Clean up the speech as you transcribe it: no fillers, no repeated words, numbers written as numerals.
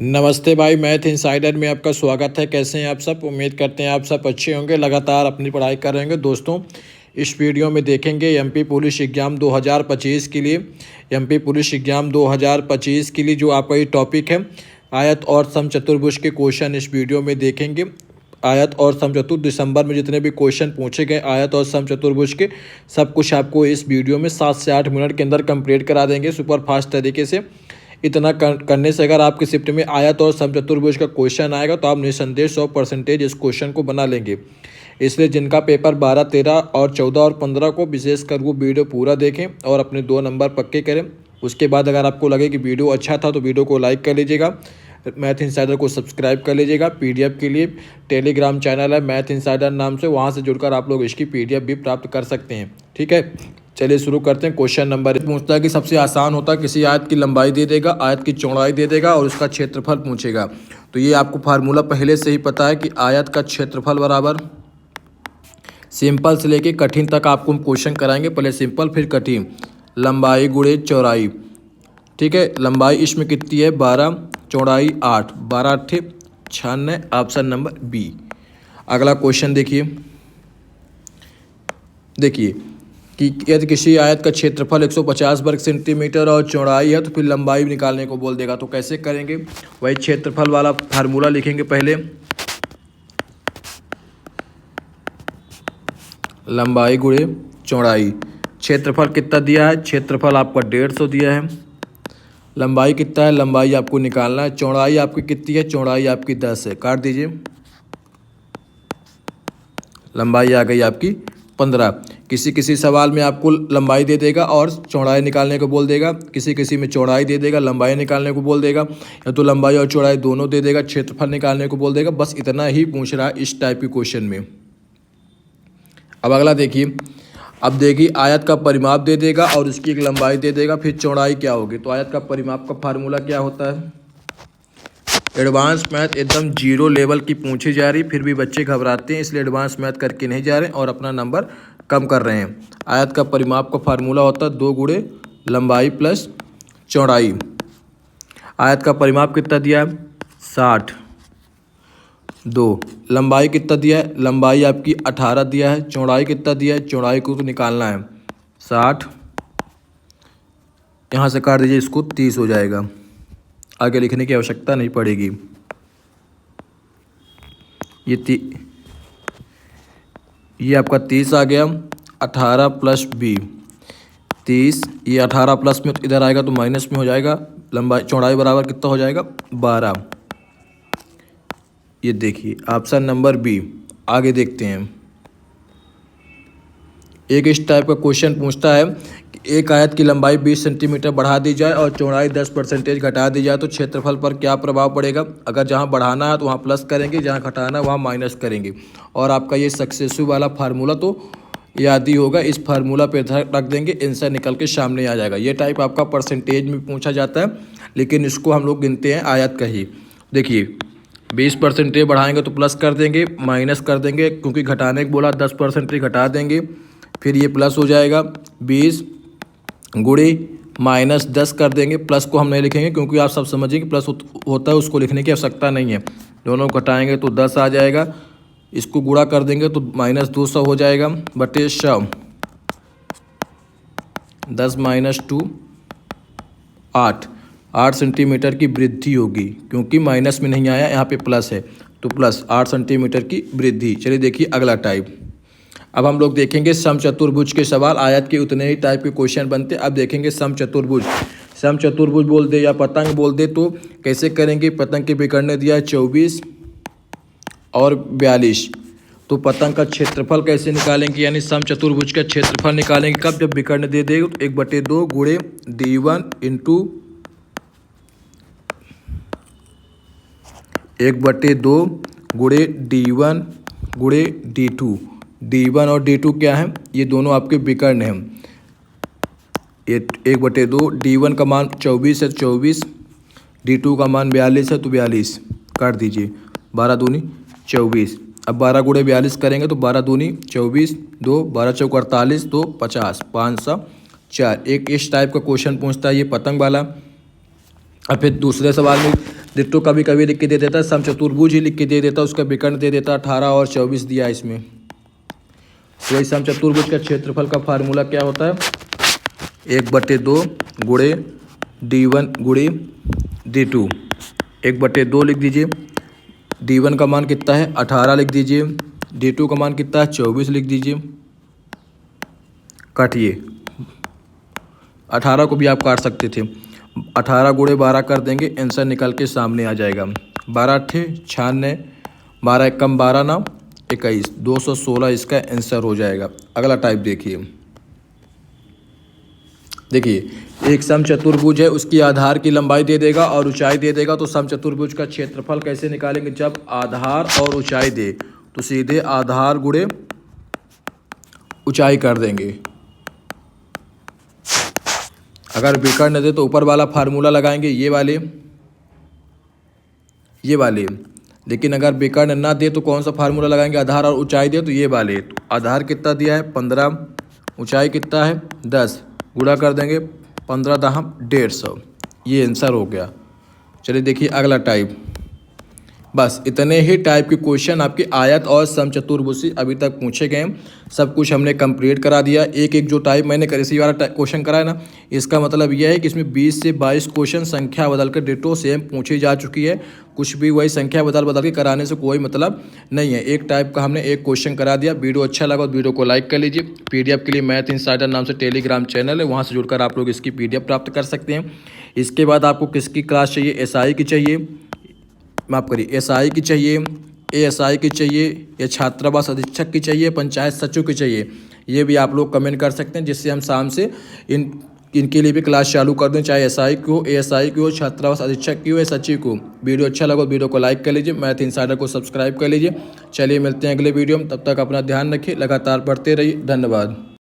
नमस्ते भाई, math insider में आपका स्वागत है। कैसे हैं आप सब? उम्मीद करते हैं आप सब अच्छे होंगे, लगातार अपनी पढ़ाई कर रहे होंगे। दोस्तों, इस वीडियो में देखेंगे एमपी पुलिस एग्ज़ाम 2025 के लिए। एमपी पुलिस एग्ज़ाम 2025 के लिए जो आपका ये टॉपिक है, आयत और समचतुर्भुज के क्वेश्चन इस वीडियो में देखेंगे। आयत और समचतुर्भुज दिसंबर में जितने भी क्वेश्चन पूछे गए आयत और समचतुर्भुज के, सब कुछ आपको इस वीडियो में 7 से 8 मिनट के अंदर कंप्लीट करा देंगे सुपर फास्ट तरीके से। इतना करने से अगर आपके शिफ्ट में आयत और समचतुर्भुज का क्वेश्चन आएगा तो आप निसंदेह 100% इस क्वेश्चन को बना लेंगे। इसलिए जिनका पेपर 12, 13 और 14 और 15 को विशेषकर वो वीडियो पूरा देखें और अपने 2 नंबर पक्के करें। उसके बाद अगर आपको लगे कि वीडियो अच्छा था तो वीडियो को लाइक कर लीजिएगा, मैथ इनसाइडर को सब्सक्राइब कर लीजिएगा। पीडीएफ के लिए टेलीग्राम चैनल है मैथ इनसाइडर नाम से, वहाँ से जुड़कर आप लोग इसकी पीडीएफ भी प्राप्त कर सकते हैं। ठीक है, चलिए शुरू करते हैं। क्वेश्चन नंबर पूछता है कि सबसे आसान होता है, किसी आयत की लंबाई दे देगा, आयत की चौड़ाई दे देगा और उसका क्षेत्रफल पूछेगा। तो ये आपको फार्मूला पहले से ही पता है कि आयत का क्षेत्रफल बराबर, सिंपल से लेके कठिन तक आपको हम क्वेश्चन कराएंगे। पहले सिंपल फिर कठिन। लंबाई गुणे चौड़ाई, ठीक है। लंबाई इसमें कितनी है? 12, चौड़ाई 8, 12 8 96, ऑप्शन नंबर बी। अगला क्वेश्चन देखिए कि यदि किसी आयत का क्षेत्रफल 150 वर्ग सेंटीमीटर और चौड़ाई है तो फिर लंबाई निकालने को बोल देगा। तो कैसे करेंगे? वही क्षेत्रफल वाला फार्मूला लिखेंगे पहले। लंबाई गुणे चौड़ाई। क्षेत्रफल कितना दिया है? क्षेत्रफल आपका 150 दिया है। लंबाई कितना है? लंबाई आपको निकालना है। चौड़ाई आपकी कितनी है? चौड़ाई आपकी 10 है, काट दीजिए। लंबाई आ गई आपकी 15। किसी किसी सवाल में आपको लंबाई दे देगा और चौड़ाई निकालने को बोल देगा, किसी किसी में चौड़ाई दे देगा लंबाई निकालने को बोल देगा, या तो लंबाई और चौड़ाई दोनों दे देगा, क्षेत्रफल निकालने को बोल देगा। बस इतना ही पूछ रहा है इस टाइप के क्वेश्चन में। अब अगला देखिए। अब देखिए, आयत का परिमाप दे देगा और उसकी एक लंबाई दे देगा, फिर चौड़ाई क्या होगी। तो आयत का परिमाप का फार्मूला क्या होता है? एडवांस मैथ एकदम जीरो लेवल की पूछी जा रही, फिर भी बच्चे घबराते हैं, इसलिए एडवांस मैथ करके नहीं जा रहे और अपना नंबर कम कर रहे हैं। आयत का परिमाप का फार्मूला होता है 2 गुणे लंबाई प्लस चौड़ाई। आयत का परिमाप कितना दिया है? 60। 2 लंबाई कितना दिया है? लंबाई आपकी 18 दिया है। चौड़ाई कितना दिया है? चौड़ाई को तो निकालना है 60, यहाँ से काट दीजिए, इसको 30 हो जाएगा। आगे लिखने की आवश्यकता नहीं पड़ेगी। ये आपका 30 आ गया। 18 प्लस बी 30, ये 18 प्लस में इधर आएगा तो माइनस में हो जाएगा। लंबाई चौड़ाई बराबर कितना हो जाएगा? 12। ये देखिए ऑप्शन नंबर बी। आगे देखते हैं। एक इस टाइप का क्वेश्चन पूछता है कि एक आयत की लंबाई 20 सेंटीमीटर बढ़ा दी जाए और चौड़ाई 10% घटा दी जाए तो क्षेत्रफल पर क्या प्रभाव पड़ेगा। अगर जहां बढ़ाना है तो वहां प्लस करेंगे, जहां घटाना है वहां माइनस करेंगे। और आपका ये सक्सेसिव वाला फार्मूला तो याद ही होगा, इस फार्मूला पे रख देंगे, आंसर निकल के सामने आ जाएगा। ये टाइप आपका परसेंटेज में पूछा जाता है, लेकिन इसको हम लोग गिनते हैं आयत का ही। देखिए 20% बढ़ाएंगे तो प्लस कर देंगे, माइनस कर देंगे, क्योंकि घटाने को बोला 10% घटा देंगे, फिर ये प्लस हो जाएगा। 20 गुणे माइनस 10 कर देंगे। प्लस को हम नहीं लिखेंगे क्योंकि आप सब समझिए कि प्लस होता है, उसको लिखने की आवश्यकता नहीं है। दोनों घटाएंगे तो 10 आ जाएगा, इसको गुणा कर देंगे तो -200 हो जाएगा बटे 100। 10 - 2 8 सेंटीमीटर की वृद्धि होगी, क्योंकि माइनस में नहीं आया, यहाँ पे प्लस है तो प्लस 8 सेंटीमीटर की वृद्धि। चलिए देखिए अगला टाइप। अब हम लोग देखेंगे समचतुर्भुज के सवाल। आयत के उतने ही टाइप के क्वेश्चन बनते। अब देखेंगे समचतुर्भुज। समचतुर्भुज बोल दे या पतंग बोल दे तो कैसे करेंगे। पतंग के विकर्ण दिया है 24 और 42, तो पतंग का क्षेत्रफल कैसे निकालेंगे, यानी समचतुर्भुज का क्षेत्रफल निकालेंगे कब? जब विकर्ण दे देगा तो 1/2 गुणे D1 इंटू 1/2 गुणे D1 गुणे D2। D1 और D2 क्या है? ये दोनों आपके विकर्ण हैं। ये 1/2, D1 का मान 24 है 24, D2 का मान 42 है तो 42, काट दीजिए। 12 दूनी 24। अब 12 गुणे 42 करेंगे तो 12 दूनी 24, 2 12 चौक 48, 2 50, 504। एक इस टाइप का क्वेश्चन पूछता है ये पतंग वाला। और फिर दूसरे सवाल में डिट्टो कभी कभी लिख के दे देता है, समचतुर्भुज ही लिख के दे देता है, उसका विकर्ण दे देता है 18 और 24 दिया है इसमें। तो वही समचतुर्भुज का क्षेत्रफल का फार्मूला क्या होता है, 1/2 गुणे D1 गुणे D2, 1/2 लिख दीजिए। D1 का मान कितना है 18 लिख दीजिए, D2 का मान कितना है 24 लिख दीजिए। काटिए, 18 को भी आप काट सकते थे, 18 गुणे 12 कर देंगे, आंसर निकल के सामने आ जाएगा। 12 अट्ठे 96, 12 एकम 12 ना 21, 216 इसका आंसर हो जाएगा। अगला टाइप देखिए एक समचतुर्भुज है, उसकी आधार की लंबाई दे देगा और ऊंचाई दे देगा। तो समचतुर्भुज का क्षेत्रफल कैसे निकालेंगे, जब आधार और ऊंचाई दे तो सीधे आधार गुणे ऊंचाई कर देंगे। अगर विकर्ण दे तो ऊपर वाला फार्मूला लगाएंगे, ये वाले। लेकिन अगर विकर्ण ना दे तो कौन सा फार्मूला लगाएंगे, आधार और ऊंचाई दे तो ये वाले। तो आधार कितना दिया है 15, ऊंचाई कितना है 10, गुणा कर देंगे 15 दहम 150, ये आंसर हो गया। चलिए देखिए अगला टाइप। बस इतने ही टाइप के क्वेश्चन आपके आयत और समचतुर्भुज से अभी तक पूछे गए। सब कुछ हमने कंप्लीट करा दिया। एक एक जो टाइप मैंने इसी वाला क्वेश्चन कराया ना, इसका मतलब यह है कि इसमें 20 से 22 क्वेश्चन संख्या बदल कर डिटो सेम पूछी जा चुकी है। कुछ भी वही संख्या बदल के कराने से कोई मतलब नहीं है। एक टाइप का हमने एक क्वेश्चन करा दिया। वीडियो अच्छा लगा तो वीडियो को लाइक कर लीजिए। PDF के लिए मैथ इनसाइडर नाम से टेलीग्राम चैनल है, वहाँ से जुड़कर आप लोग इसकी PDF प्राप्त कर सकते हैं। इसके बाद आपको किसकी क्लास चाहिए, SI की चाहिए, माफ़ करिए SI की चाहिए, ASI की चाहिए, या छात्रावास अधीक्षक की चाहिए, पंचायत सचिव की चाहिए, ये भी आप लोग कमेंट कर सकते हैं, जिससे हम शाम से इनके लिए भी क्लास चालू कर दें, चाहे SI की हो, ASI की हो, छात्रावास अधीक्षक की हो या सचिव को। वीडियो अच्छा लगा तो वीडियो को लाइक कर लीजिए, मैथ इनसाइडर को सब्सक्राइब कर लीजिए। चलिए मिलते हैं अगले वीडियो में, तब तक अपना ध्यान रखिए, लगातार पढ़ते रहिए। धन्यवाद।